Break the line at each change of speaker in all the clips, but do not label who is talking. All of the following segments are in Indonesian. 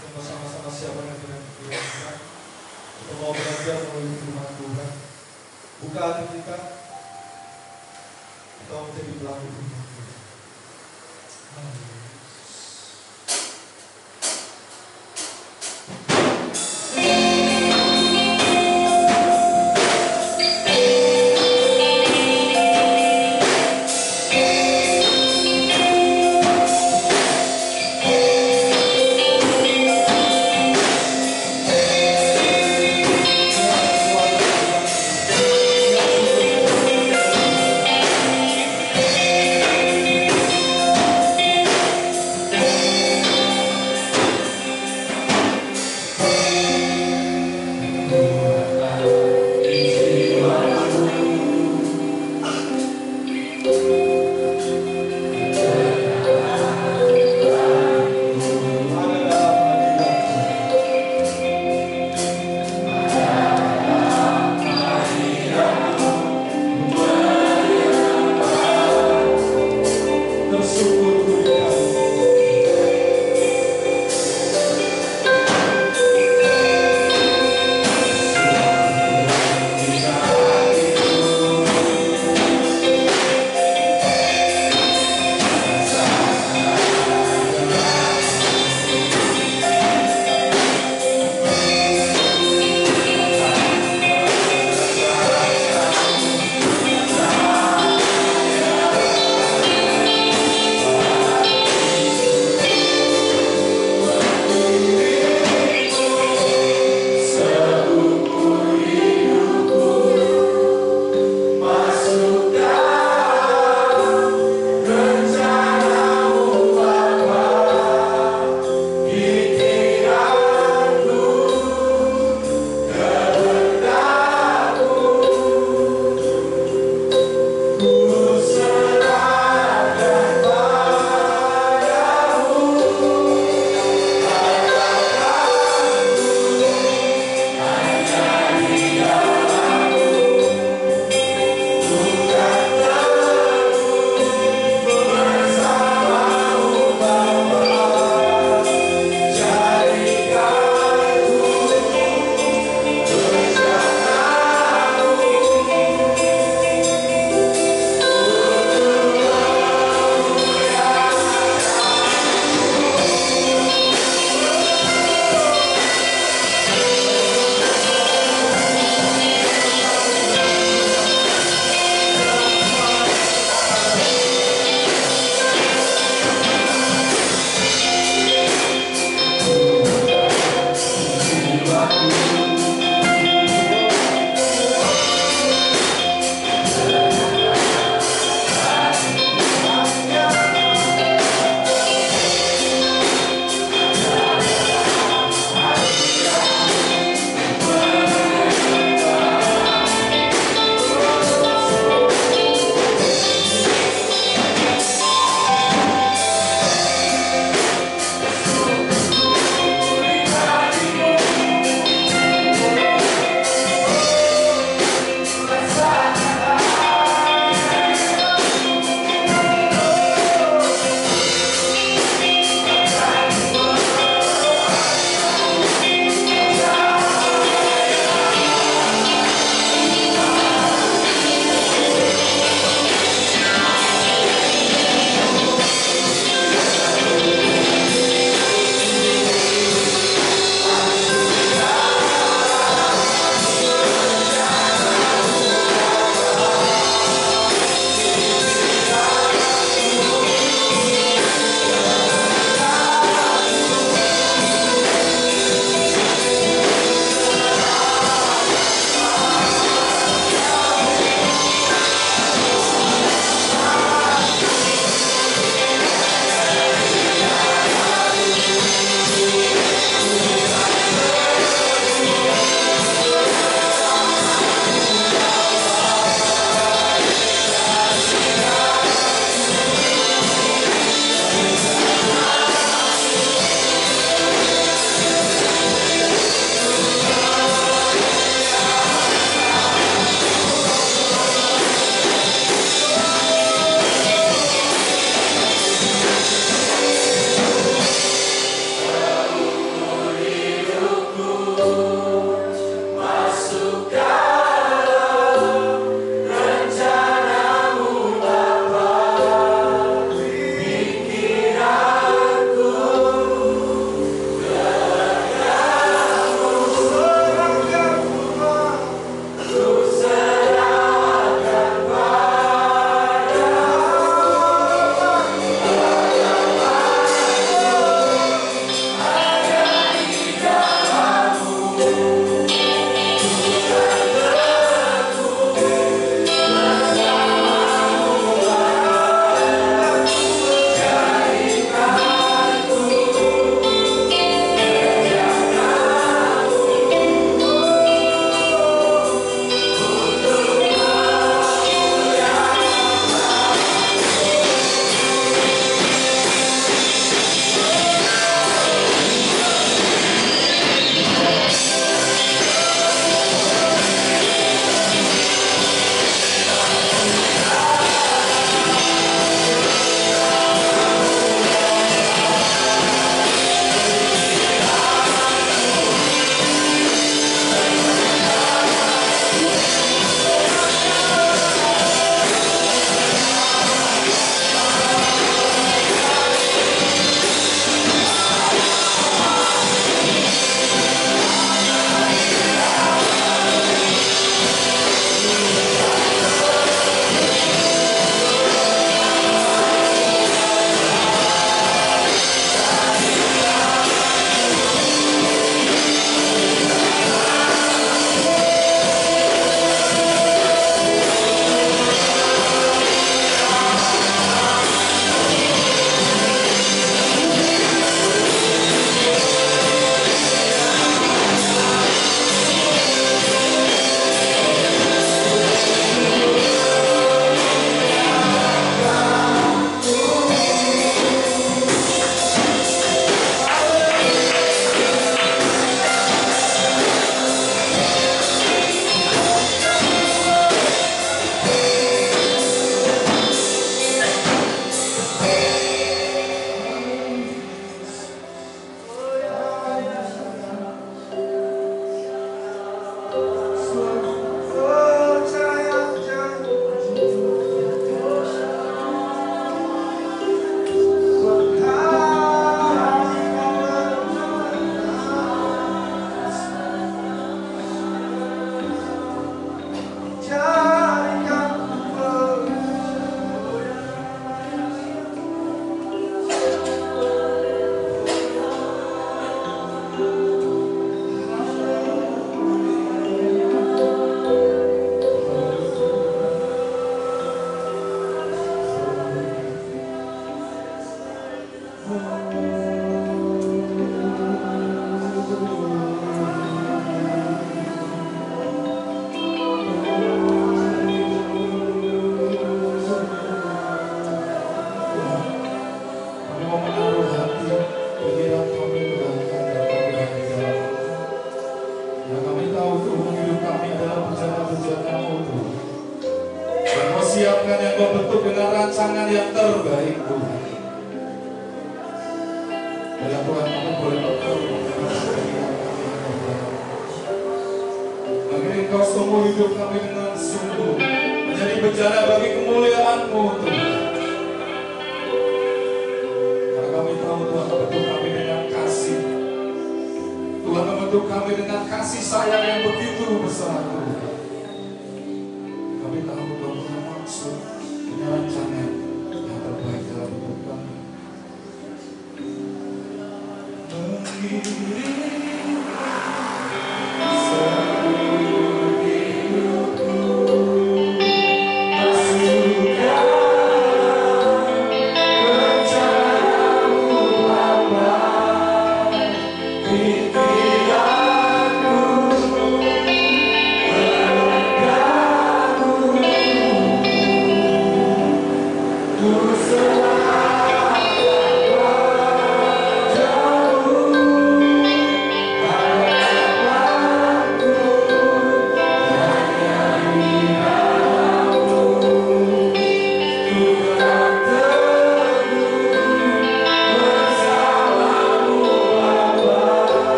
yang bersama-sama siapa yang dengan kita untuk mau belajar melalui firman Tuhan. Buka hati kita menjadi pelaku firman Tuhan. Amin. kami boleh bertumbuh dengan kegiatan kami yang berbeda. Agar Engkau seumur hidup kami dengan sungguh menjadi bejana bagi kemuliaan-Mu, Tuhan. Karena kami tahu Tuhan membentuk kami dengan kasih. Tuhan membentuk kami dengan kasih sayang yang begitu besar, Tuhan. Kami tahu Tuhan punya maksud, punya rancangan yang terbaik dalam hidup kami.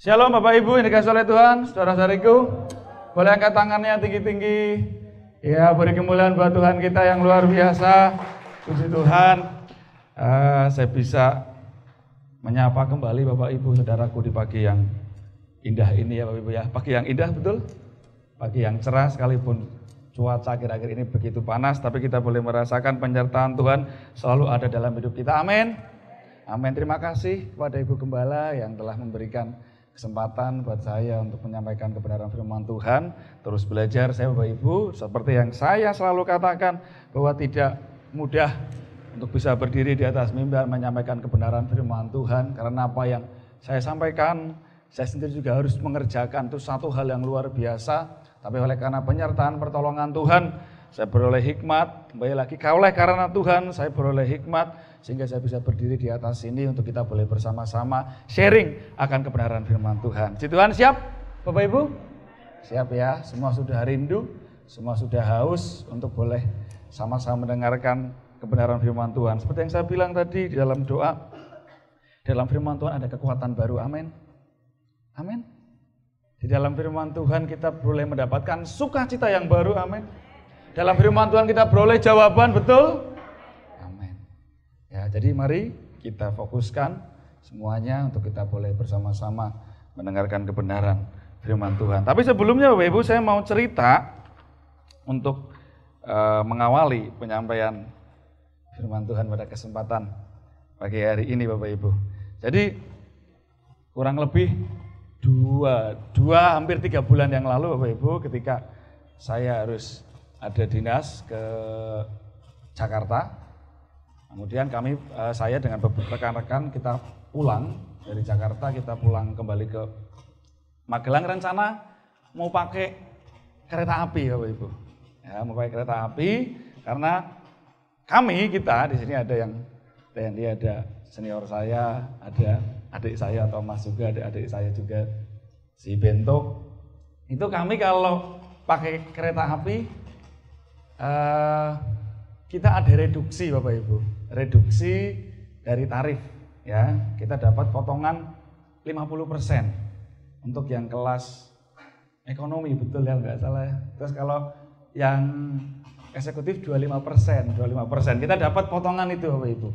Shalom Bapak Ibu yang dikasihi oleh Tuhan, saudara-saudariku, boleh angkat tangannya tinggi-tinggi. Ya, beri kemuliaan buat Tuhan kita yang luar biasa. Puji Tuhan, saya bisa menyapa kembali Bapak Ibu saudaraku di pagi yang indah ini ya Bapak Ibu ya. Pagi yang indah betul, pagi yang cerah sekalipun cuaca akhir-akhir ini begitu panas, tapi kita boleh merasakan penyertaan Tuhan selalu ada dalam hidup kita. Amin. Amin. Terima kasih kepada Ibu Gembala yang telah memberikan kesempatan buat saya untuk menyampaikan kebenaran firman Tuhan. Terus belajar saya Bapak Ibu, seperti yang saya selalu katakan bahwa tidak mudah untuk bisa berdiri di atas mimbar menyampaikan kebenaran firman Tuhan. Karena apa yang saya sampaikan, saya sendiri juga harus mengerjakan, itu satu hal yang luar biasa. Tapi oleh karena penyertaan pertolongan Tuhan, saya beroleh hikmat. Kembali lagi, oleh karena Tuhan saya beroleh hikmat, sehingga saya bisa berdiri di atas sini untuk kita boleh bersama-sama sharing akan kebenaran firman Tuhan. Si Tuhan siap Bapak Ibu? Siap ya, semua sudah rindu, semua sudah haus untuk boleh sama-sama mendengarkan kebenaran firman Tuhan. Seperti yang saya bilang tadi di dalam doa, dalam firman Tuhan ada kekuatan baru, amin. Amin. Di dalam firman Tuhan kita boleh mendapatkan sukacita yang baru, amin. Dalam firman Tuhan kita beroleh jawaban, betul? Amin. Ya, jadi mari kita fokuskan, semuanya untuk kita boleh bersama-sama mendengarkan kebenaran firman Tuhan. Tapi sebelumnya Bapak Ibu, saya mau cerita untuk mengawali penyampaian firman Tuhan pada kesempatan pagi hari ini Bapak Ibu. Jadi kurang lebih hampir 3 bulan yang lalu Bapak Ibu, ketika saya harus ada dinas ke Jakarta, kemudian saya dengan beberapa rekan-rekan kita pulang dari Jakarta, kita pulang kembali ke Magelang, rencana mau pakai kereta api Bapak Ibu. Ya, mau pakai kereta api karena kita di sini ada yang TNI, ada senior saya, ada adik saya Thomas juga, ada adik saya juga si Bento. Itu kami kalau pakai kereta api kita ada reduksi Bapak Ibu, reduksi dari tarif ya. Kita dapat potongan 50% untuk yang kelas ekonomi, betul ya nggak salah ya. Terus kalau yang eksekutif 25%, kita dapat potongan itu Bapak Ibu.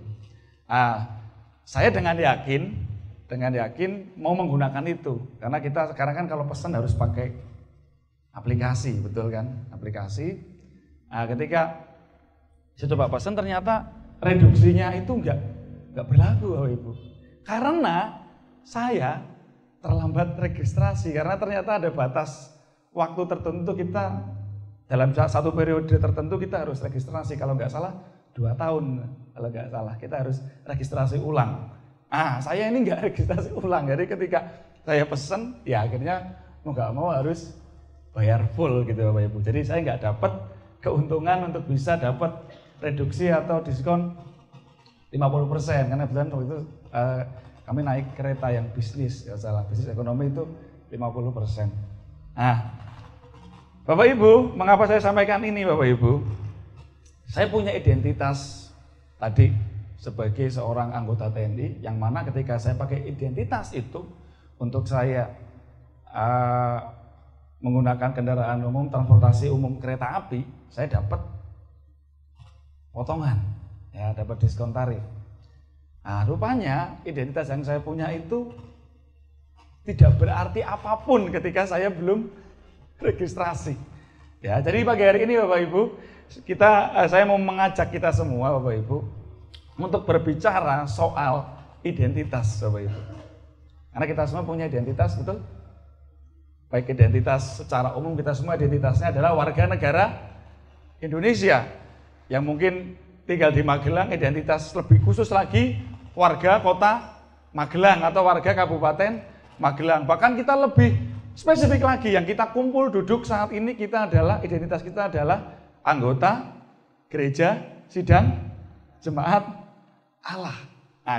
Saya dengan yakin mau menggunakan itu, karena kita sekarang kan kalau pesan harus pakai aplikasi, betul kan? Aplikasi. Ketika saya coba pesan ternyata reduksinya itu enggak berlaku Bapak Ibu. Karena saya terlambat registrasi, karena ternyata ada batas waktu tertentu kita dalam satu periode tertentu kita harus registrasi, kalau nggak salah 2 tahun, kalau nggak salah kita harus registrasi ulang. Saya ini nggak registrasi ulang, jadi ketika saya pesen, ya akhirnya mau nggak mau harus bayar full gitu Bapak Ibu. Jadi saya nggak dapat keuntungan untuk bisa dapat reduksi atau diskon 50%, karena kebetulan waktu itu kami naik kereta yang bisnis, bisnis ekonomi itu 50%. Bapak Ibu, mengapa saya sampaikan ini Bapak Ibu? Saya punya identitas tadi sebagai seorang anggota TNI, yang mana ketika saya pakai identitas itu untuk saya menggunakan kendaraan umum, transportasi umum kereta api, saya dapat potongan, ya dapat diskon tarif. Rupanya identitas yang saya punya itu tidak berarti apapun ketika saya belum registrasi. Ya, jadi pagi hari ini Bapak Ibu, saya mau mengajak kita semua Bapak Ibu untuk berbicara soal identitas Bapak Ibu. Karena kita semua punya identitas, betul? Baik identitas secara umum, kita semua identitasnya adalah warga negara Indonesia. Yang mungkin tinggal di Magelang, identitas lebih khusus lagi warga kota Magelang atau warga Kabupaten Magelang. Bahkan kita lebih spesifik lagi, yang kita kumpul duduk saat ini identitas kita adalah anggota gereja sidang jemaat Allah.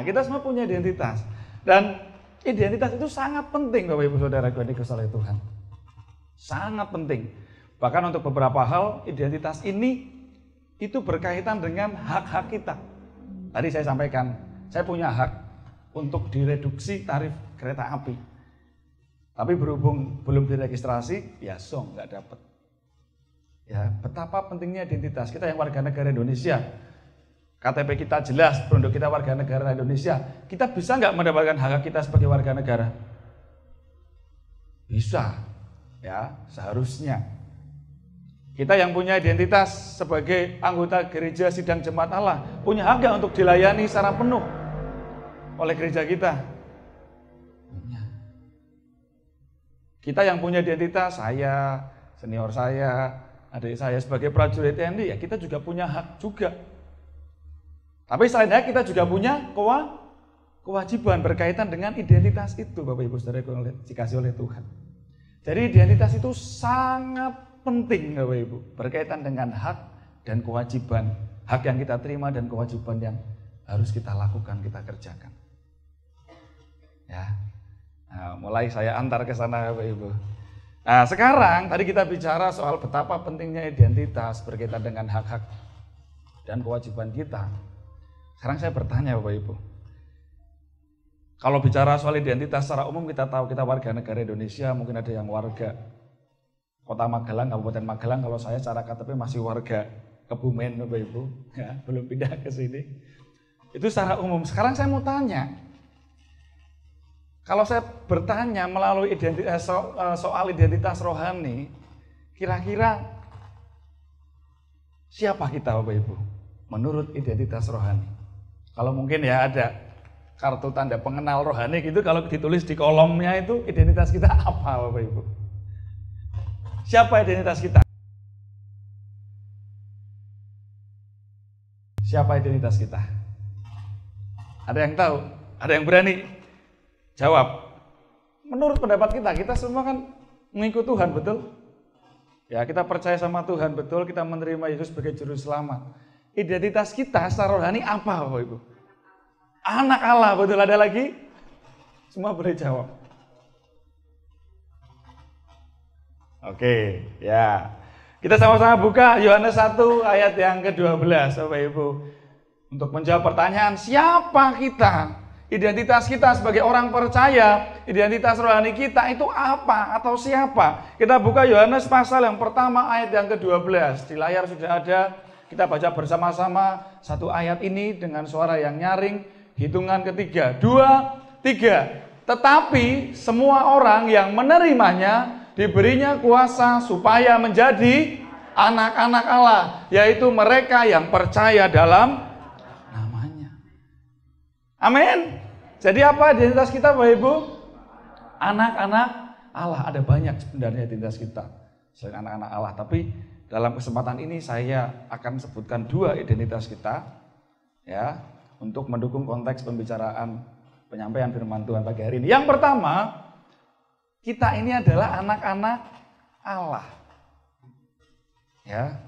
Kita semua punya identitas, dan identitas itu sangat penting Bapak Ibu Saudara yang dikasihi oleh Tuhan. Sangat penting. Bahkan untuk beberapa hal identitas ini itu berkaitan dengan hak-hak kita. Tadi saya sampaikan, saya punya hak untuk direduksi tarif kereta api. Tapi berhubung belum diregistrasi, ya nggak dapat. Ya, betapa pentingnya identitas kita yang warga negara Indonesia. KTP kita jelas, penduduk kita warga negara Indonesia. Kita bisa nggak mendapatkan hak kita sebagai warga negara? Bisa, ya seharusnya. Kita yang punya identitas sebagai anggota gereja sidang jemaat Allah punya hak nggak untuk dilayani secara penuh oleh gereja kita? Kita yang punya identitas, saya, senior saya, adik saya sebagai prajurit TNI, ya kita juga punya hak juga. Tapi selain hak, kita juga punya kewajiban berkaitan dengan identitas itu, Bapak Ibu Saudara yang dikasihi oleh Tuhan. Jadi identitas itu sangat penting Bapak Ibu, berkaitan dengan hak dan kewajiban. Hak yang kita terima dan kewajiban yang harus kita lakukan, kita kerjakan. Ya. Mulai saya antar ke sana Bapak Ibu. Sekarang tadi kita bicara soal betapa pentingnya identitas berkaitan dengan hak-hak dan kewajiban kita. Sekarang saya bertanya Bapak Ibu, kalau bicara soal identitas secara umum kita tahu kita warga negara Indonesia, mungkin ada yang warga Kota Magelang, Kabupaten Magelang. Kalau saya secara KTP masih warga Kebumen Bapak Ibu, ya, belum pindah ke sini. Itu secara umum. Sekarang saya mau tanya, Kalau saya bertanya melalui soal identitas rohani, kira-kira siapa kita Bapak Ibu? Menurut identitas rohani. Kalau mungkin ya ada kartu tanda pengenal rohani gitu, kalau ditulis di kolomnya itu identitas kita apa Bapak Ibu? Siapa identitas kita? Siapa identitas kita? Ada yang tahu? Ada yang berani jawab? Menurut pendapat kita semua kan mengikut Tuhan, betul? Ya, kita percaya sama Tuhan, betul? Kita menerima Yesus sebagai juru selamat. Identitas kita secara rohani apa Bapak Ibu? Anak Allah, betul? Ada lagi? Semua boleh jawab. Oke, ya. Kita sama-sama buka Yohanes 1 ayat yang ke-12, Bapak Ibu. Untuk menjawab pertanyaan, siapa kita? Identitas kita sebagai orang percaya, identitas rohani kita itu apa atau siapa? Kita buka Yohanes pasal yang pertama ayat yang ke-12. Di layar sudah ada, kita baca bersama-sama satu ayat ini dengan suara yang nyaring. Hitungan ketiga, 2, 3. Tetapi semua orang yang menerimanya diberinya kuasa supaya menjadi anak-anak Allah, yaitu mereka yang percaya dalam namanya. Amin. Jadi apa identitas kita Bapak Ibu? Anak-anak Allah. Ada banyak sebenarnya identitas kita selain anak-anak Allah. Tapi dalam kesempatan ini saya akan sebutkan 2 identitas kita, ya, untuk mendukung konteks pembicaraan penyampaian firman Tuhan pagi hari ini. Yang pertama, kita ini adalah anak-anak Allah. Ya.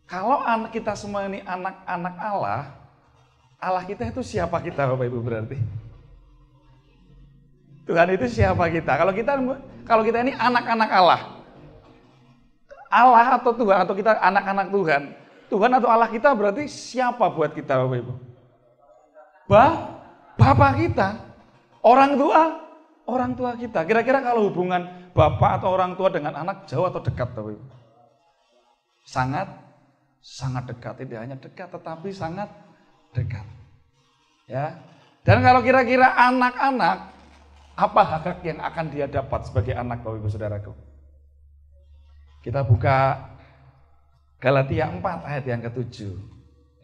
Kalau kita semua ini anak-anak Allah, Allah kita itu siapa kita Bapak Ibu berarti? Tuhan itu siapa kita? Kalau kita ini anak-anak Allah. Allah atau Tuhan, atau kita anak-anak Tuhan. Tuhan atau Allah kita berarti siapa buat kita Bapak Ibu? Bapak kita. Orang tua kita. Kira-kira kalau hubungan bapak atau orang tua dengan anak jauh atau dekat Bapak Ibu? Sangat dekat. Tidak hanya dekat tetapi sangat dekat. Ya. Dan kalau kira-kira anak-anak, apa hak yang akan dia dapat sebagai anak Bapak Ibu Saudaraku? Kita buka Galatia 4 ayat yang ke-7.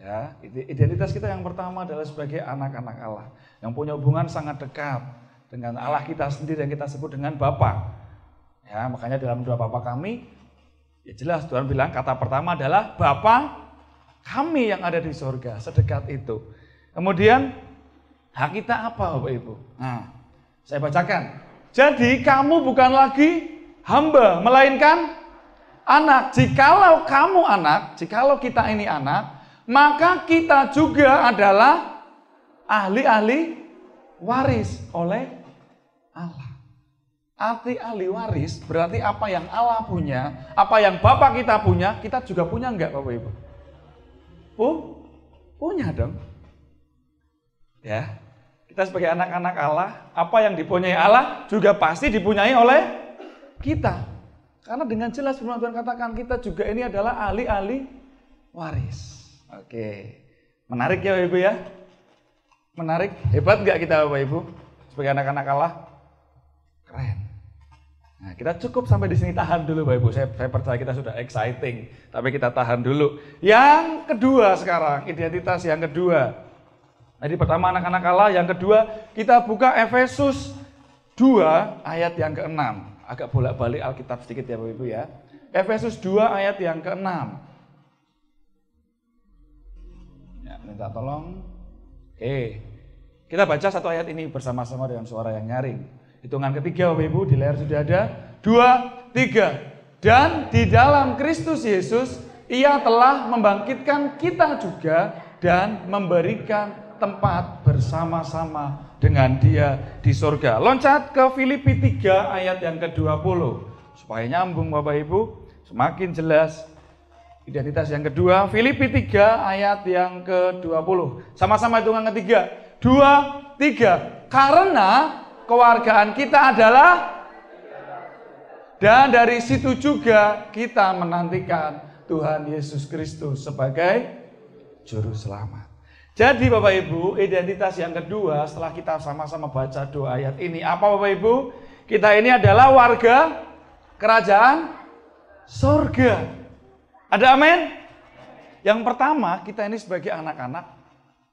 Ya, identitas kita yang pertama adalah sebagai anak-anak Allah yang punya hubungan sangat dekat dengan Allah kita sendiri yang kita sebut dengan Bapa. Ya, makanya dalam doa Bapa kami, ya jelas Tuhan bilang kata pertama adalah Bapa kami yang ada di surga, sedekat itu. Kemudian hak kita apa Bapak Ibu? Nah, saya bacakan. Jadi kamu bukan lagi hamba, melainkan anak. Jikalau kamu anak, jikalau kita ini anak, maka kita juga adalah ahli-ahli waris oleh Allah. Arti ahli waris berarti apa yang Allah punya, apa yang Bapak kita punya, kita juga punya enggak Bapak Ibu? Punya dong. Ya, kita sebagai anak-anak Allah, apa yang dipunyai Allah juga pasti dipunyai oleh kita. Karena dengan jelas firman Tuhan katakan kita juga ini adalah ahli-ahli waris. Oke, menarik ya Bapak Ibu ya? Menarik, hebat nggak kita Bapak Ibu sebagai anak-anak Allah? Keren. Nah, kita cukup sampai di sini, tahan dulu Bapak Ibu. Saya percaya kita sudah exciting, tapi kita tahan dulu. Yang kedua sekarang, identitas yang kedua. Jadi pertama anak-anak Allah, yang kedua kita buka Efesus 2 ayat yang ke-6. Agak bolak-balik Alkitab sedikit ya Bapak Ibu ya. Efesus 2 ayat yang ke-6. Ya, minta tolong. Oke. Kita baca satu ayat ini bersama-sama dengan suara yang nyaring. Hitungan ketiga Bapak Ibu, di layar sudah ada. 2, 3. Dan di dalam Kristus Yesus, Ia telah membangkitkan kita juga dan memberikan tempat bersama-sama dengan Dia di surga. Loncat ke Filipi 3 ayat yang ke-20. Supaya nyambung Bapak Ibu, semakin jelas identitas yang kedua. Filipi 3 ayat yang ke-20. Sama-sama hitungan ketiga. 2, 3. Karena kewargaan kita adalah, dan dari situ juga kita menantikan Tuhan Yesus Kristus sebagai Juru Selamat. Jadi Bapak Ibu, identitas yang kedua setelah kita sama-sama baca 2 ayat ini, apa Bapak Ibu? Kita ini adalah warga kerajaan surga. Ada amin? Yang pertama, kita ini sebagai anak-anak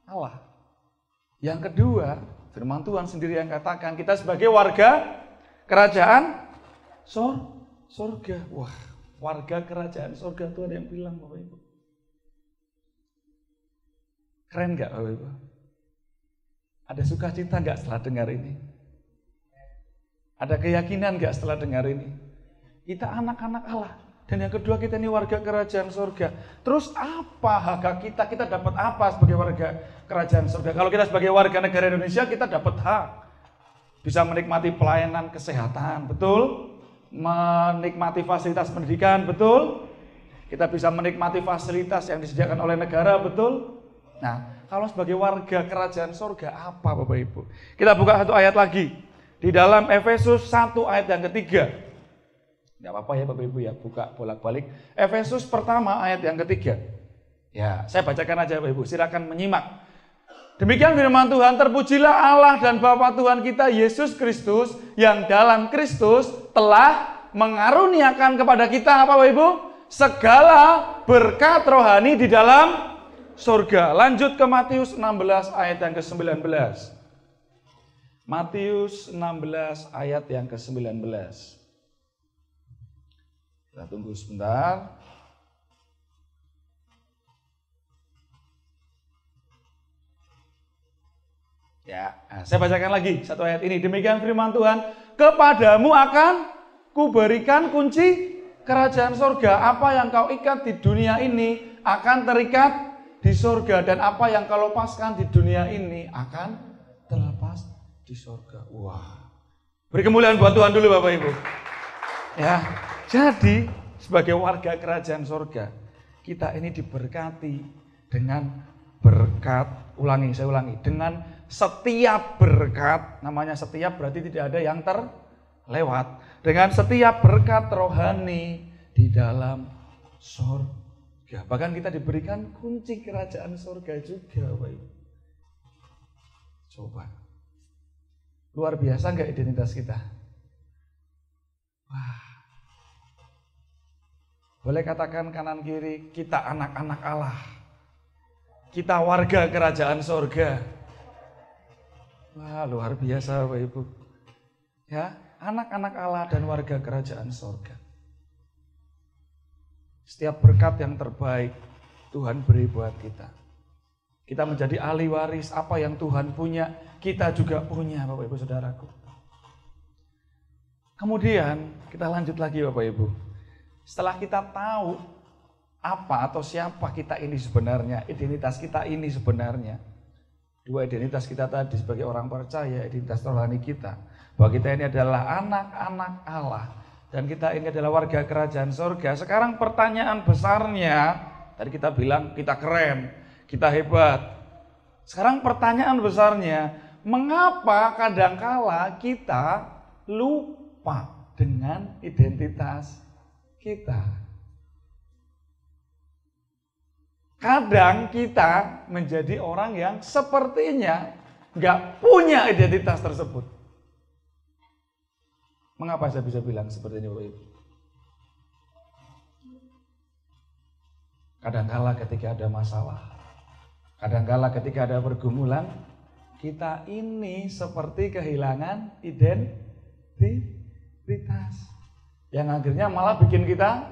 Allah. Yang kedua, firman Tuhan sendiri yang katakan kita sebagai warga kerajaan surga. Wah, warga kerajaan surga Tuhan yang bilang Bapak Ibu. Keren gak Bapak Ibu? Ada sukacita gak setelah dengar ini? Ada keyakinan gak setelah dengar ini? Kita anak-anak Allah. Dan yang kedua kita ini warga kerajaan surga. Terus apa hak kita? Kita dapat apa sebagai warga kerajaan surga? Kalau kita sebagai warga negara Indonesia kita dapat hak. Bisa menikmati pelayanan kesehatan, betul? Menikmati fasilitas pendidikan, betul? Kita bisa menikmati fasilitas yang disediakan oleh negara, betul? Nah, kalau sebagai warga kerajaan surga apa Bapak Ibu? Kita buka 1 ayat lagi. Di dalam Efesus 1 ayat yang ketiga. Tidak apa-apa ya Bapak Ibu ya, buka bolak-balik. Efesus pertama ayat yang ketiga. Ya, saya bacakan aja Bapak Ibu, silakan menyimak. Demikian firman Tuhan, terpujilah Allah dan Bapa Tuhan kita Yesus Kristus yang dalam Kristus telah mengaruniakan kepada kita apa Bapak Ibu? Segala berkat rohani di dalam surga. Lanjut ke Matius 16 ayat yang ke-19. Matius 16 ayat yang ke-19. Kita tunggu sebentar. Ya, saya bacakan lagi 1 ayat ini. Demikian firman Tuhan, kepadamu akan kuberikan kunci kerajaan surga. Apa yang kau ikat di dunia ini akan terikat di surga, dan apa yang kau lepaskan di dunia ini akan terlepas di surga. Wah, beri kemuliaan buat Tuhan dulu Bapak Ibu. Ya, jadi sebagai warga kerajaan surga kita ini diberkati dengan berkat. Saya ulangi, dengan setiap berkat. Namanya setiap berarti tidak ada yang terlewat. Dengan setiap berkat rohani di dalam surga. Bahkan kita diberikan kunci kerajaan surga juga, Bapak Ibu. Coba. Luar biasa enggak identitas kita? Wah. Boleh katakan kanan kiri, kita anak-anak Allah. Kita warga kerajaan surga. Wah, luar biasa Bapak Ibu. Ya, anak-anak Allah dan warga kerajaan surga. Setiap berkat yang terbaik Tuhan beri buat kita. Kita menjadi ahli waris, apa yang Tuhan punya, kita juga punya Bapak Ibu Saudaraku. Kemudian kita lanjut lagi Bapak Ibu. Setelah kita tahu apa atau siapa kita ini sebenarnya, identitas kita ini sebenarnya. Dua identitas kita tadi sebagai orang percaya, identitas rohani kita. Bahwa kita ini adalah anak-anak Allah. Dan kita ini adalah warga kerajaan surga. Sekarang pertanyaan besarnya, tadi kita bilang kita keren, kita hebat. Sekarang pertanyaan besarnya, mengapa kadangkala kita lupa dengan identitas kita? Kadang kita menjadi orang yang sepertinya nggak punya identitas tersebut. Mengapa saya bisa bilang seperti ini Bapak Ibu? Kadangkala ketika ada masalah, kadangkala ketika ada pergumulan, kita ini seperti kehilangan identitas. Yang akhirnya malah bikin kita,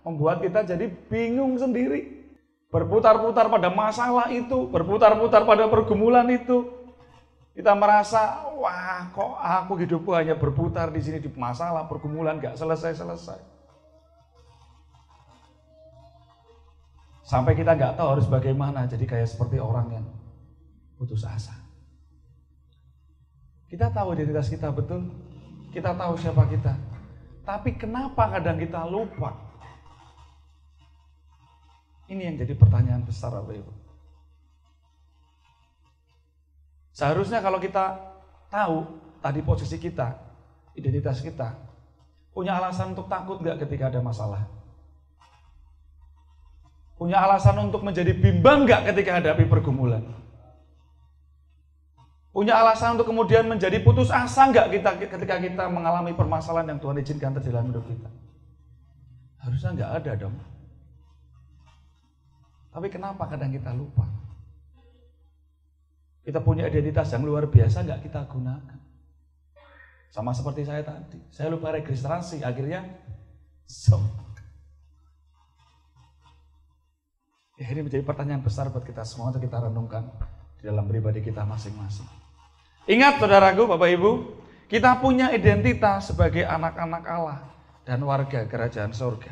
membuat kita jadi bingung sendiri. Berputar-putar pada masalah itu, berputar-putar pada pergumulan itu. Kita merasa, wah kok aku hidupku hanya berputar di sini di masalah, pergumulan gak selesai-selesai. Sampai kita gak tahu harus bagaimana, jadi kayak seperti orang yang putus asa. Kita tahu identitas kita betul, kita tahu siapa kita. Tapi kenapa kadang kita lupa? Ini yang jadi pertanyaan besar Bapak Ibu. Seharusnya kalau kita tahu tadi posisi kita, identitas kita, punya alasan untuk takut nggak ketika ada masalah? Punya alasan untuk menjadi bimbang nggak ketika hadapi pergumulan? Punya alasan untuk kemudian menjadi putus asa enggak kita ketika kita mengalami permasalahan yang Tuhan izinkan terjadi dalam hidup kita? Harusnya enggak ada dong. Tapi kenapa kadang kita lupa? Kita punya identitas yang luar biasa enggak kita gunakan. Sama seperti saya tadi. Saya lupa registrasi, akhirnya ini menjadi pertanyaan besar buat kita semua untuk kita renungkan di dalam pribadi kita masing-masing. Ingat saudaraku, Bapak Ibu, kita punya identitas sebagai anak-anak Allah dan warga kerajaan surga.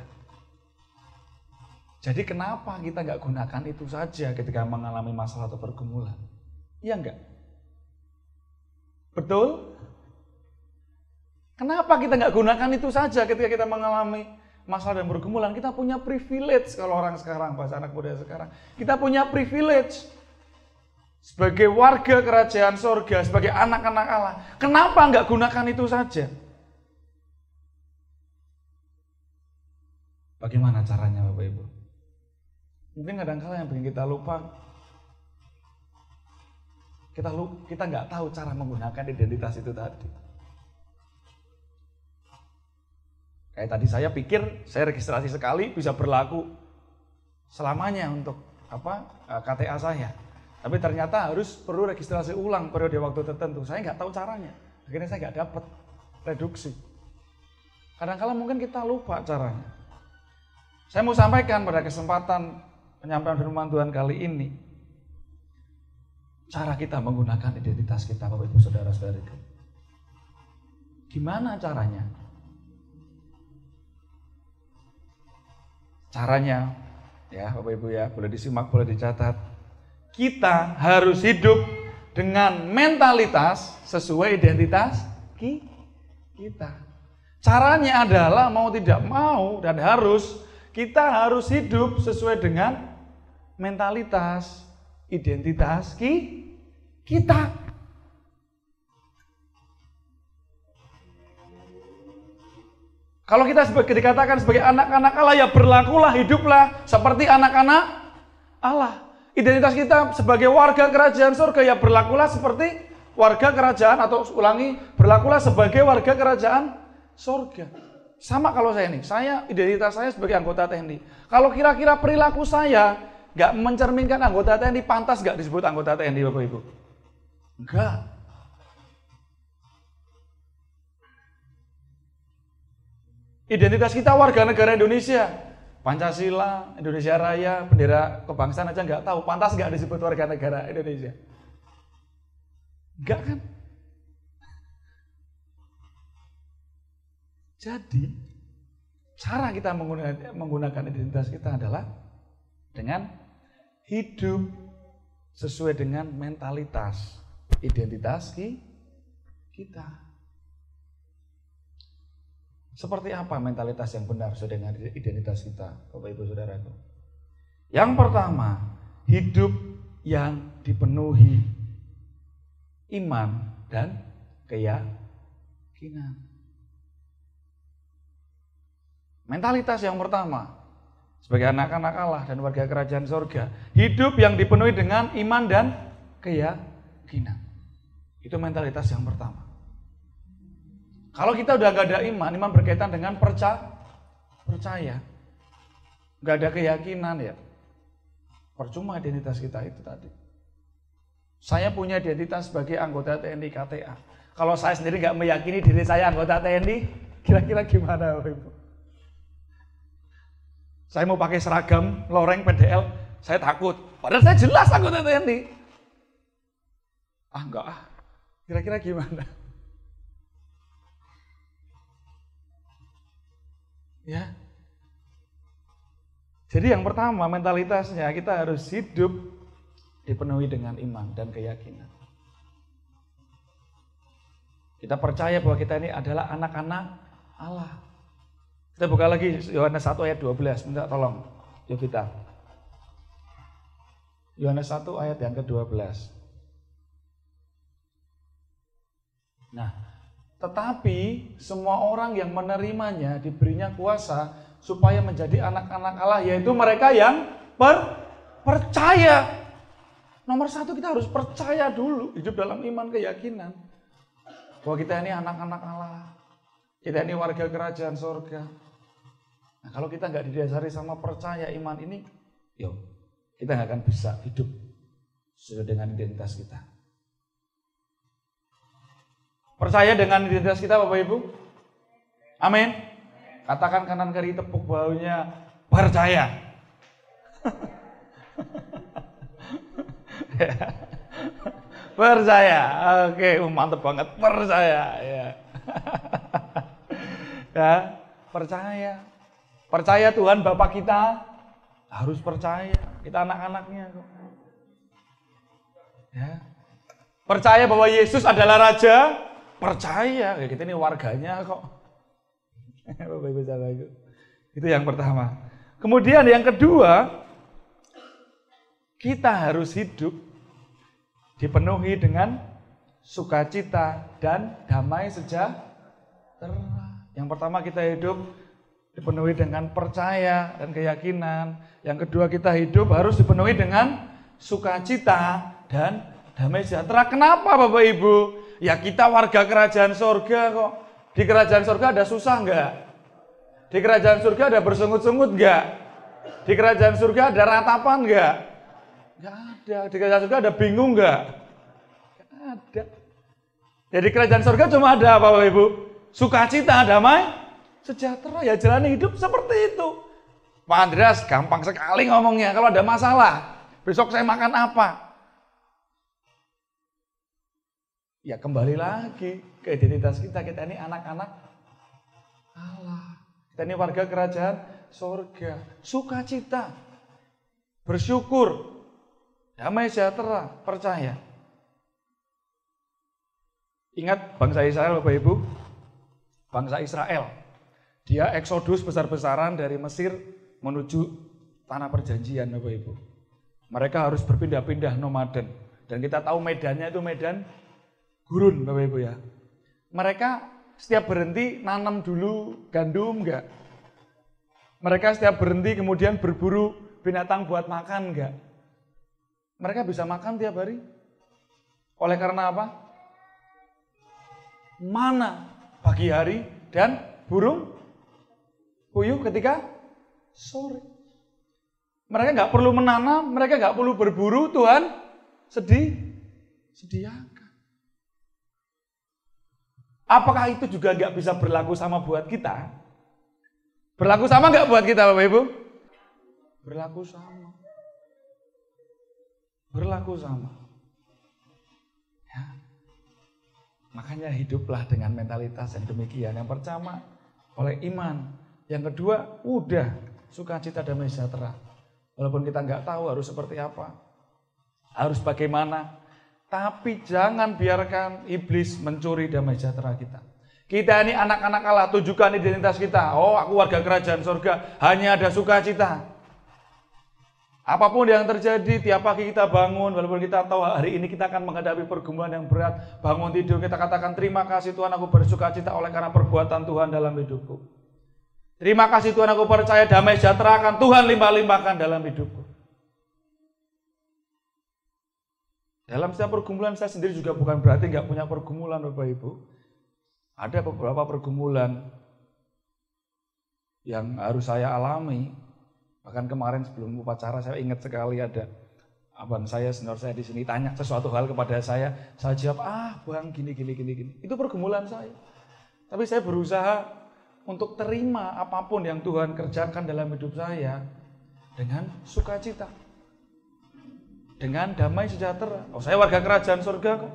Jadi kenapa kita nggak gunakan itu saja ketika mengalami masalah atau pergumulan? Iya enggak? Betul? Kenapa kita nggak gunakan itu saja ketika kita mengalami masalah dan pergumulan? Kita punya privilege kalau orang sekarang, bahasa anak muda sekarang. Kita punya privilege sebagai warga kerajaan surga, sebagai anak-anak Allah. Kenapa nggak gunakan itu saja? Bagaimana caranya Bapak Ibu? Mungkin kadang-kadang yang bikin kita lupa, kita nggak tahu cara menggunakan identitas itu tadi. Kayak tadi saya pikir saya registrasi sekali bisa berlaku selamanya untuk KTA saya. Tapi ternyata perlu registrasi ulang periode waktu tertentu. Saya nggak tahu caranya. Akhirnya saya nggak dapat reduksi. Kadang-kadang mungkin kita lupa caranya. Saya mau sampaikan pada kesempatan penyampaian firman Tuhan kali ini, cara kita menggunakan identitas kita, Bapak Ibu Saudara-saudariku. Gimana caranya? Caranya, ya Bapak Ibu ya, boleh disimak, boleh dicatat. Kita harus hidup dengan mentalitas sesuai identitas kita. Caranya adalah mau tidak mau dan kita harus hidup sesuai dengan mentalitas, identitas kita. Kalau kita dikatakan sebagai anak-anak Allah, ya berlakulah, hiduplah seperti anak-anak Allah. Identitas kita sebagai warga kerajaan surga, ya berlakulah seperti warga kerajaan, atau berlakulah sebagai warga kerajaan surga. Sama kalau saya identitas saya sebagai anggota TNI. Kalau kira-kira perilaku saya nggak mencerminkan anggota TNI, pantas nggak disebut anggota TNI, Bapak Ibu? Enggak. Identitas kita warga negara Indonesia. Pancasila, Indonesia Raya, bendera kebangsaan aja nggak tahu, pantas nggak disebut warga negara Indonesia? Enggak kan? Jadi, cara kita menggunakan identitas kita adalah dengan hidup sesuai dengan mentalitas identitas kita. Seperti apa mentalitas yang benar sesuai dengan identitas kita, Bapak Ibu Saudaraku? Yang pertama, hidup yang dipenuhi iman dan keyakinan. Mentalitas yang pertama, sebagai anak-anak Allah dan warga kerajaan surga, hidup yang dipenuhi dengan iman dan keyakinan. Itu mentalitas yang pertama. Kalau kita udah gak ada iman berkaitan dengan percaya. Gak ada keyakinan ya, percuma identitas kita itu tadi. Saya punya identitas sebagai anggota TNI KTA. Kalau saya sendiri gak meyakini diri saya anggota TNI, kira-kira gimana Bapak Ibu? Saya mau pakai seragam loreng PDL, saya takut. Padahal saya jelas anggota TNI. Enggak. Kira-kira gimana? Ya. Jadi yang pertama, mentalitasnya kita harus hidup dipenuhi dengan iman dan keyakinan. Kita percaya bahwa kita ini adalah anak-anak Allah. Kita buka lagi Yohanes 1 ayat 12, minta tolong Yovita. Yohanes 1 ayat yang ke-12. Nah, tetapi semua orang yang menerimanya diberinya kuasa supaya menjadi anak-anak Allah, yaitu mereka yang percaya Nomor satu kita harus percaya dulu, hidup dalam iman keyakinan. Bahwa kita ini anak-anak Allah. Kita ini warga kerajaan surga. Nah, kalau kita nggak didasari sama percaya iman ini, kita nggak akan bisa hidup sesuai dengan identitas kita. Percaya dengan identitas kita Bapak Ibu? Amin. Katakan kanan kiri, tepuk bahunya, percaya. Percaya. Oke, mantap banget, percaya ya. Ya, percaya. Percaya Tuhan Bapa kita, harus percaya. Kita anak-anaknya kok. Ya. Percaya bahwa Yesus adalah Raja, percaya. Ya, kita ini warganya kok. Bapak Ibu saudaraku. Itu yang pertama. Kemudian yang kedua, kita harus hidup dipenuhi dengan sukacita dan damai sejahtera. Yang pertama kita hidup dipenuhi dengan percaya dan keyakinan. Yang kedua kita hidup harus dipenuhi dengan sukacita dan damai sejahtera. Kenapa Bapak Ibu? Ya kita warga kerajaan surga kok. Di kerajaan surga ada susah enggak? Di kerajaan surga ada bersungut-sungut enggak? Di kerajaan surga ada ratapan enggak? Enggak ada. Di kerajaan surga ada bingung enggak? Enggak ada. Jadi kerajaan surga cuma ada apa Bapak Ibu? Sukacita, damai, sejahtera. Ya jalani hidup seperti itu. Pak Andreas gampang sekali ngomongnya. Kalau ada masalah, besok saya makan apa? Ya kembali lagi ke identitas kita. Kita ini anak-anak Allah. Kita ini warga kerajaan surga. Sukacita, bersyukur, damai sejahtera, percaya. Ingat bangsa Israel Bapak Ibu? Bangsa Israel. Dia eksodus besar-besaran dari Mesir menuju tanah perjanjian Bapak Ibu. Mereka harus berpindah-pindah nomaden. Dan kita tahu medannya itu medan gurun Bapak Ibu ya. Mereka setiap berhenti nanam dulu gandum enggak? Mereka setiap berhenti kemudian berburu binatang buat makan enggak? Mereka bisa makan tiap hari. Oleh karena apa? Mana pagi hari dan burung puyuh ketika sore. Mereka nggak perlu menanam, mereka nggak perlu berburu, Tuhan sediakan. Apakah itu juga nggak bisa berlaku sama buat kita? Berlaku sama nggak buat kita Bapak Ibu? Berlaku sama. Berlaku sama. Ya. Makanya hiduplah dengan mentalitas yang demikian. Yang pertama oleh iman. Yang kedua udah sukacita damai sejahtera. Walaupun kita nggak tahu harus seperti apa, harus bagaimana, tapi jangan biarkan iblis mencuri damai sejahtera kita. Kita ini anak-anak Allah, tunjukkan identitas kita. Oh, aku warga kerajaan surga, hanya ada sukacita. Apapun yang terjadi, tiap pagi kita bangun, walaupun kita tahu hari ini kita akan menghadapi pergumulan yang berat, bangun tidur kita katakan terima kasih Tuhan, aku bersukacita oleh karena perbuatan Tuhan dalam hidupku. Terima kasih Tuhan, aku percaya damai sejahtera akan Tuhan limpah-limpahkan dalam hidupku. Dalam setiap pergumulan saya sendiri juga bukan berarti nggak punya pergumulan Bapak Ibu. Ada beberapa pergumulan yang harus saya alami. Bahkan kemarin sebelum upacara saya ingat sekali ada abang saya, senior saya di sini tanya sesuatu hal kepada saya jawab, bang gini. Itu pergumulan saya. Tapi saya berusaha untuk terima apapun yang Tuhan kerjakan dalam hidup saya dengan sukacita, dengan damai sejahtera. Oh, saya warga kerajaan surga kok.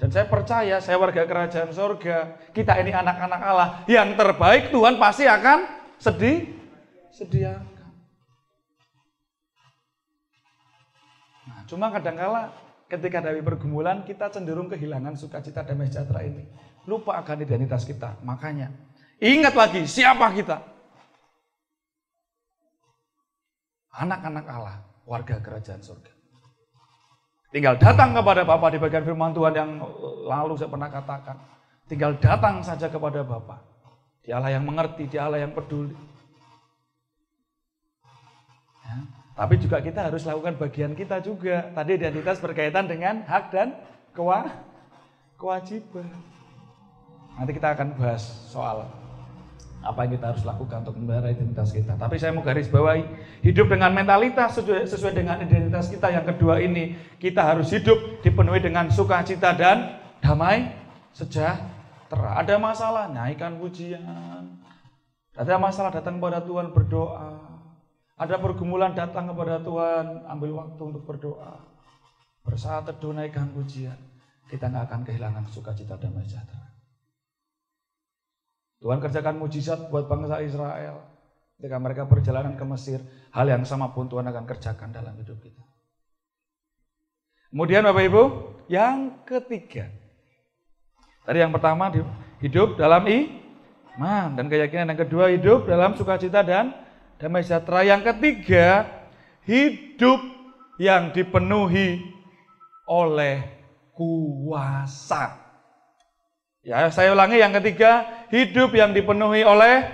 Dan saya percaya saya warga kerajaan surga. Kita ini anak-anak Allah. Yang terbaik Tuhan pasti akan sediakan. Nah, cuma kadangkala ketika dari pergumulan kita cenderung kehilangan sukacita damai sejahtera ini. Lupa akan identitas kita. Makanya ingat lagi siapa kita. Anak-anak Allah, warga kerajaan surga. Tinggal datang kepada Bapa di bagian firman Tuhan yang lalu saya pernah katakan. Tinggal datang saja kepada Bapa. Dia Allah yang mengerti, Dia Allah yang peduli. Ya. Tapi juga kita harus lakukan bagian kita juga. Tadi identitas berkaitan dengan hak dan kewajiban. Nanti kita akan bahas soal apa yang kita harus lakukan untuk memelihara identitas kita. Tapi saya mau garis bawahi, hidup dengan mentalitas sesuai dengan identitas kita. Yang kedua ini, kita harus hidup dipenuhi dengan sukacita dan damai sejahtera. Ada masalah, naikkan pujian. Ada masalah, datang kepada Tuhan berdoa. Ada pergumulan, datang kepada Tuhan, ambil waktu untuk berdoa. Bersaat teduh, naikkan pujian. Kita nggak akan kehilangan sukacita dan damai sejahtera. Tuhan kerjakan mujizat buat bangsa Israel. Ketika mereka perjalanan ke Mesir, hal yang sama pun Tuhan akan kerjakan dalam hidup kita. Kemudian Bapak Ibu, yang ketiga. Tadi yang pertama, hidup dalam iman dan keyakinan. Yang kedua, hidup dalam sukacita dan damai sejahtera. Yang ketiga, hidup yang dipenuhi oleh kuasa. Ya, saya ulangi, yang ketiga, hidup yang dipenuhi oleh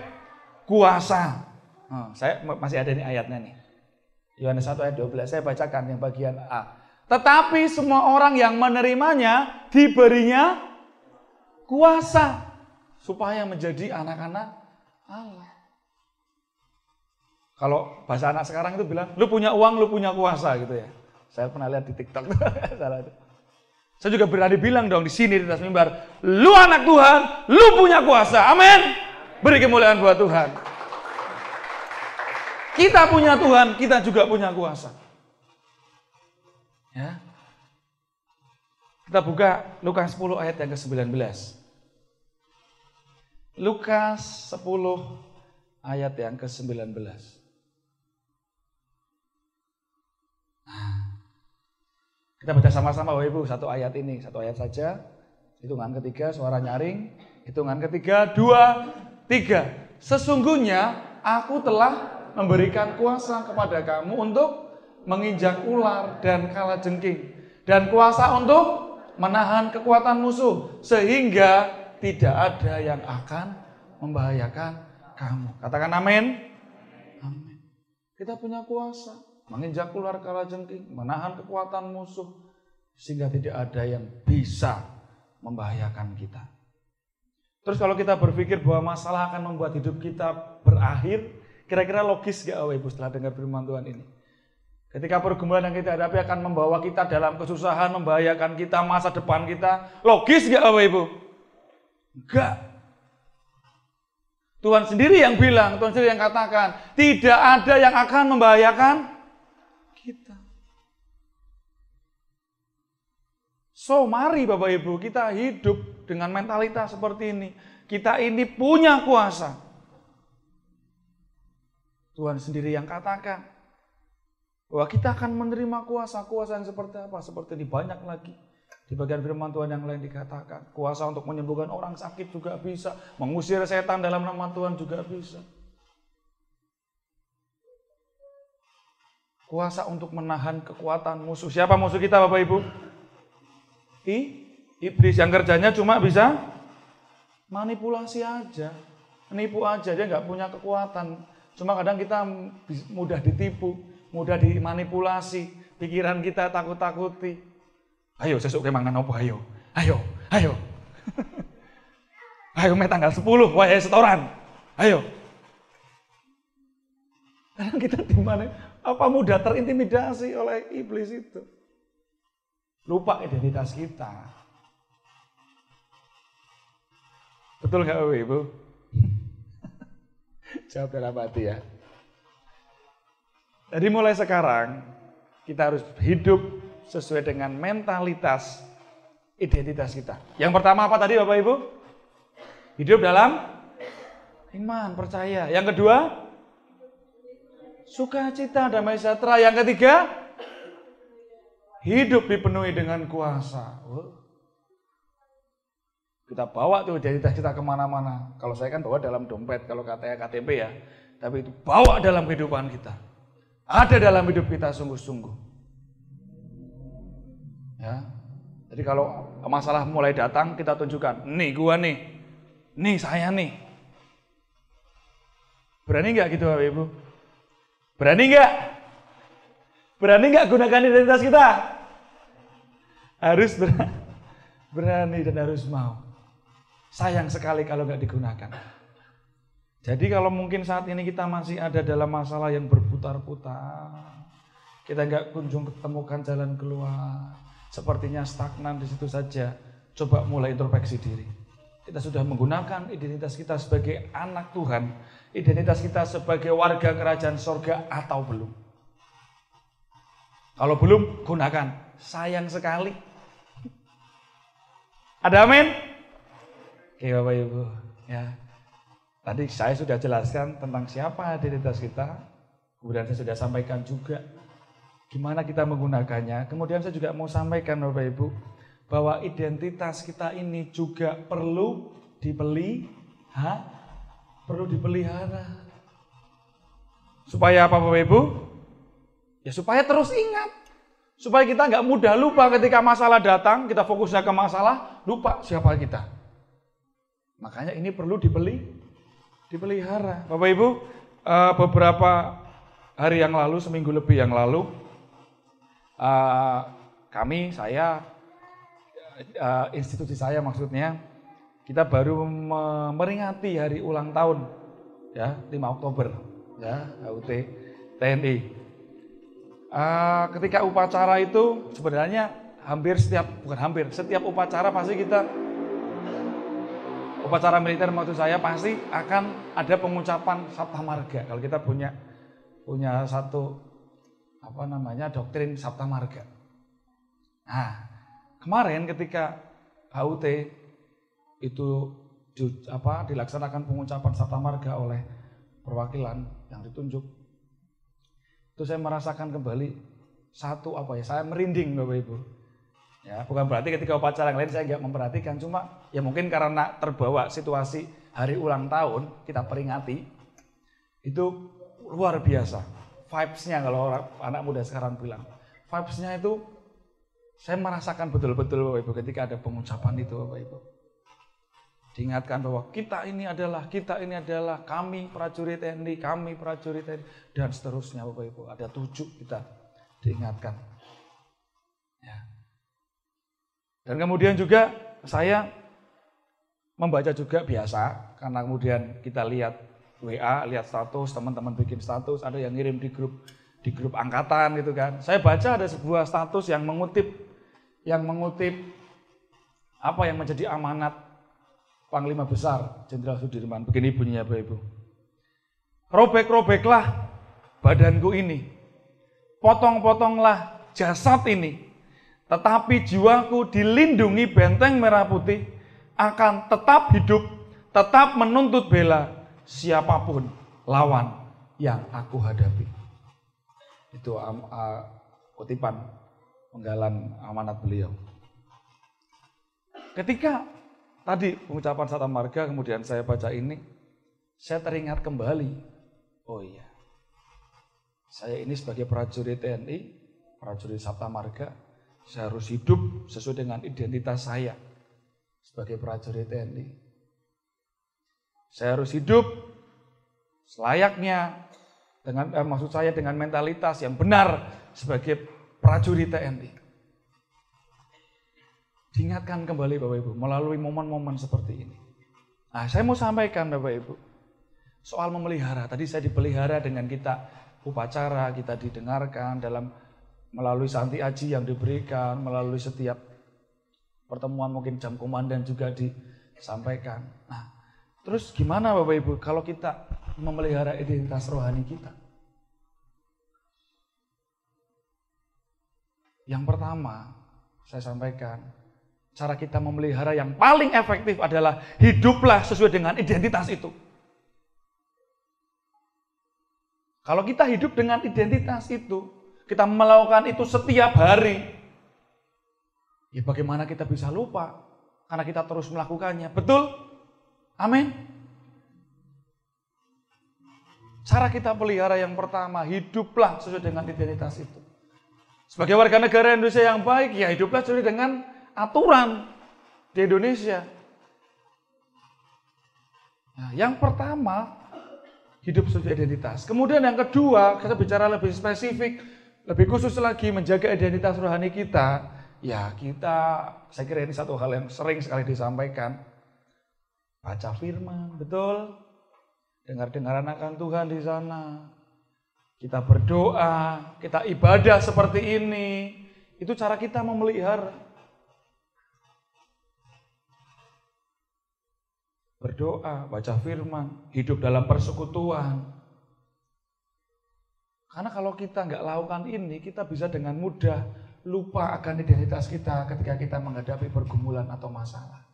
kuasa. Saya masih ada nih ayatnya nih. Yohanes 1 ayat 12, saya bacakan yang bagian A. Tetapi semua orang yang menerimanya diberinya kuasa supaya menjadi anak-anak Allah. Kalau bahasa anak sekarang itu bilang, lu punya uang, lu punya kuasa gitu ya. Saya pernah lihat di TikTok. Saya juga berani bilang dong di sini di atas mimbar, lu anak Tuhan, lu punya kuasa. Amin. Beri kemuliaan buat Tuhan. Kita punya Tuhan, kita juga punya kuasa. Ya. Kita buka Lukas 10 ayat yang ke-19. Lukas 10 ayat yang ke-19. Kita baca sama-sama Bapak Ibu, satu ayat ini, satu ayat saja. Hitungan ketiga, suara nyaring. Hitungan ketiga, 2, 3. Sesungguhnya aku telah memberikan kuasa kepada kamu untuk menginjak ular dan kalajengking. Dan kuasa untuk menahan kekuatan musuh. Sehingga tidak ada yang akan membahayakan kamu. Katakan amin. Amin. Kita punya kuasa. Menginjak ular kalajengking, menahan kekuatan musuh, sehingga tidak ada yang bisa membahayakan kita. Terus kalau kita berpikir bahwa masalah akan membuat hidup kita berakhir, kira-kira logis gak Bapak Ibu setelah dengar firman Tuhan ini? Ketika pergumulan yang kita hadapi akan membawa kita dalam kesusahan, membahayakan kita, masa depan kita, logis gak Bapak Ibu? Enggak. Tuhan sendiri yang bilang, Tuhan sendiri yang katakan, tidak ada yang akan membahayakan kita. So, mari Bapak Ibu, kita hidup dengan mentalitas seperti ini. Kita ini punya kuasa. Tuhan sendiri yang katakan bahwa kita akan menerima kuasa yang seperti apa? Seperti ini banyak lagi. Di bagian firman Tuhan yang lain dikatakan, kuasa untuk menyembuhkan orang sakit juga bisa, mengusir setan dalam nama Tuhan juga bisa. Kuasa untuk menahan kekuatan musuh. Siapa musuh kita Bapak Ibu? Iblis, yang kerjanya cuma bisa manipulasi aja. Nipu aja, dia nggak punya kekuatan. Cuma kadang kita mudah ditipu, mudah dimanipulasi. Pikiran kita takut-takuti. Ayo sesuk ke mangan opo ayo. Ayo. Ayo tanggal 10 wae setoran. Ayo. Karena kita di mana? Apa mudah terintimidasi oleh iblis itu? Lupa identitas kita. Betul nggak Bapak Ibu? Jawab dalam hati ya. Jadi mulai sekarang kita harus hidup sesuai dengan mentalitas identitas kita. Yang pertama apa tadi Bapak Ibu? Hidup dalam iman, percaya. Yang kedua, sukacita, damai sejahtera. Yang ketiga, hidup dipenuhi dengan kuasa. Kita bawa tuh identitas kita kemana-mana. Kalau saya kan bawa dalam dompet, kalau katanya KTP ya. Tapi itu bawa dalam kehidupan kita. Ada dalam hidup kita sungguh-sungguh. Ya. Jadi kalau masalah mulai datang, kita tunjukkan. Nih gua nih. Nih saya nih. Berani nggak gitu Bapak Ibu? Berani nggak? Berani nggak gunakan identitas kita? Harus berani dan harus mau. Sayang sekali kalau nggak digunakan. Jadi kalau mungkin saat ini kita masih ada dalam masalah yang berputar-putar, kita nggak kunjung ketemukan jalan keluar, sepertinya stagnan di situ saja, coba mulai introspeksi diri. Kita sudah menggunakan identitas kita sebagai anak Tuhan, identitas kita sebagai warga kerajaan sorga atau belum? Kalau belum, gunakan. Sayang sekali. Ada amin? Oke Bapak Ibu, ya. Tadi saya sudah jelaskan tentang siapa identitas kita, kemudian saya sudah sampaikan juga gimana kita menggunakannya. Kemudian saya juga mau sampaikan Bapak Ibu, bahwa identitas kita ini juga perlu dipelihara. Supaya apa Bapak Ibu? Ya supaya terus ingat. Supaya kita nggak mudah lupa ketika masalah datang, kita fokusnya ke masalah, lupa siapa kita. Makanya ini perlu dipelihara. Bapak Ibu, beberapa hari yang lalu, seminggu lebih yang lalu, institusi saya maksudnya, kita baru memperingati hari ulang tahun, ya 5 Oktober, ya HUT TNI. Ketika upacara itu sebenarnya setiap upacara pasti upacara militer maksud saya pasti akan ada pengucapan Sabta Marga. Kalau kita punya satu doktrin Sabta Marga. Nah, kemarin ketika HUT itu dilaksanakan pengucapan Sabta Marga oleh perwakilan yang ditunjuk, itu saya merasakan kembali saya merinding Bapak Ibu. Ya, bukan berarti ketika upacara yang lain saya nggak memperhatikan, cuma ya mungkin karena terbawa situasi hari ulang tahun kita peringati, itu luar biasa. Vibes-nya kalau anak muda sekarang bilang, vibes-nya itu saya merasakan betul-betul Bapak Ibu ketika ada pengucapan itu Bapak Ibu. Diingatkan bahwa kita ini adalah, kami prajurit TNI, dan seterusnya Bapak Ibu. Ada 7 kita diingatkan. Ya. Dan kemudian juga saya membaca juga biasa, karena kemudian kita lihat WA, lihat status, teman-teman bikin status, ada yang ngirim di grup angkatan gitu kan. Saya baca ada sebuah status yang mengutip apa yang menjadi amanat Panglima Besar Jenderal Sudirman. Begini bunyinya Bapak Ibu. Robek-robeklah badanku ini, potong-potonglah jasad ini, tetapi jiwaku dilindungi benteng merah putih, akan tetap hidup, tetap menuntut bela siapapun lawan yang aku hadapi. Itu kutipan penggalan amanat beliau. Ketika tadi pengucapan Sabta Marga, kemudian saya baca ini, saya teringat kembali, oh iya, saya ini sebagai prajurit TNI, prajurit Sabta Marga, saya harus hidup sesuai dengan identitas saya sebagai prajurit TNI. Saya harus hidup selayaknya dengan mentalitas yang benar sebagai prajurit TNI. Diingatkan kembali Bapak Ibu melalui momen-momen seperti ini. Nah, saya mau sampaikan Bapak Ibu soal memelihara. Tadi saya dipelihara dengan kita upacara, kita didengarkan melalui santi aji yang diberikan, melalui setiap pertemuan mungkin jam komandan juga disampaikan. Nah, terus gimana Bapak Ibu kalau kita memelihara identitas rohani kita? Yang pertama, saya sampaikan, cara kita memelihara yang paling efektif adalah hiduplah sesuai dengan identitas itu. Kalau kita hidup dengan identitas itu, kita melakukan itu setiap hari, ya bagaimana kita bisa lupa? Karena kita terus melakukannya. Betul? Amin. Cara kita pelihara yang pertama, hiduplah sesuai dengan identitas itu. Sebagai warga negara Indonesia yang baik, ya hiduplah sesuai dengan aturan di Indonesia. Nah, yang pertama, hidup sesuai identitas. Kemudian yang kedua, kita bicara lebih spesifik, Lebih khusus lagi menjaga identitas rohani kita, ya kita, saya kira ini satu hal yang sering sekali disampaikan. Baca firman, betul? Dengar-dengaran akan Tuhan di sana. Kita berdoa, kita ibadah seperti ini. Itu cara kita memelihara. Berdoa, baca firman, hidup dalam persekutuan. Karena kalau kita nggak lakukan ini, kita bisa dengan mudah lupa akan identitas kita ketika kita menghadapi pergumulan atau masalah.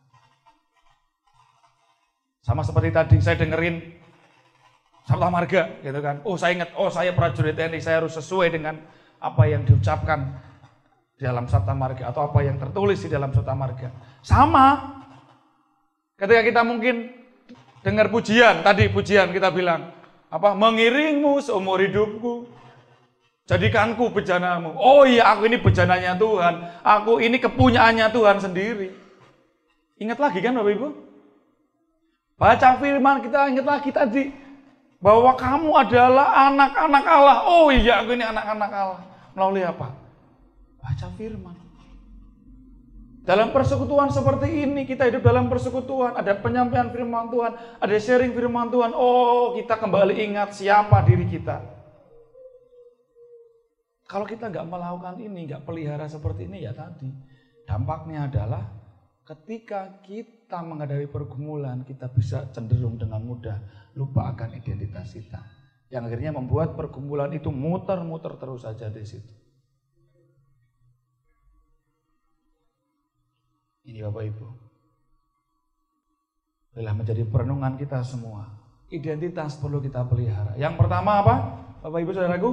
Sama seperti tadi saya dengerin Sabta Marga, gitu kan. Oh saya ingat, saya prajurit TNI, saya harus sesuai dengan apa yang diucapkan di dalam Sabta Marga atau apa yang tertulis di dalam Sabta Marga. Sama. Ketika kita mungkin dengar pujian, tadi pujian kita bilang, mengiringmu seumur hidupku, jadikanku bejanamu. Oh iya, aku ini bejananya Tuhan, aku ini kepunyaannya Tuhan sendiri. Ingat lagi kan Bapak Ibu? Baca firman, kita ingat lagi tadi, bahwa kamu adalah anak-anak Allah. Oh iya, aku ini anak-anak Allah. Melalui apa? Baca firman. Dalam persekutuan seperti ini, kita hidup dalam persekutuan, ada penyampaian firman Tuhan, ada sharing firman Tuhan. Oh, kita kembali ingat siapa diri kita. Kalau kita nggak melakukan ini, nggak pelihara seperti ini, ya tadi, dampaknya adalah ketika kita menghadapi pergumulan, kita bisa cenderung dengan mudah lupa akan identitas kita. Yang akhirnya membuat pergumulan itu muter-muter terus saja di situ. Ini Bapak Ibu, adalah menjadi perenungan kita semua. Identitas perlu kita pelihara. Yang pertama apa? Bapak Ibu Saudaraku?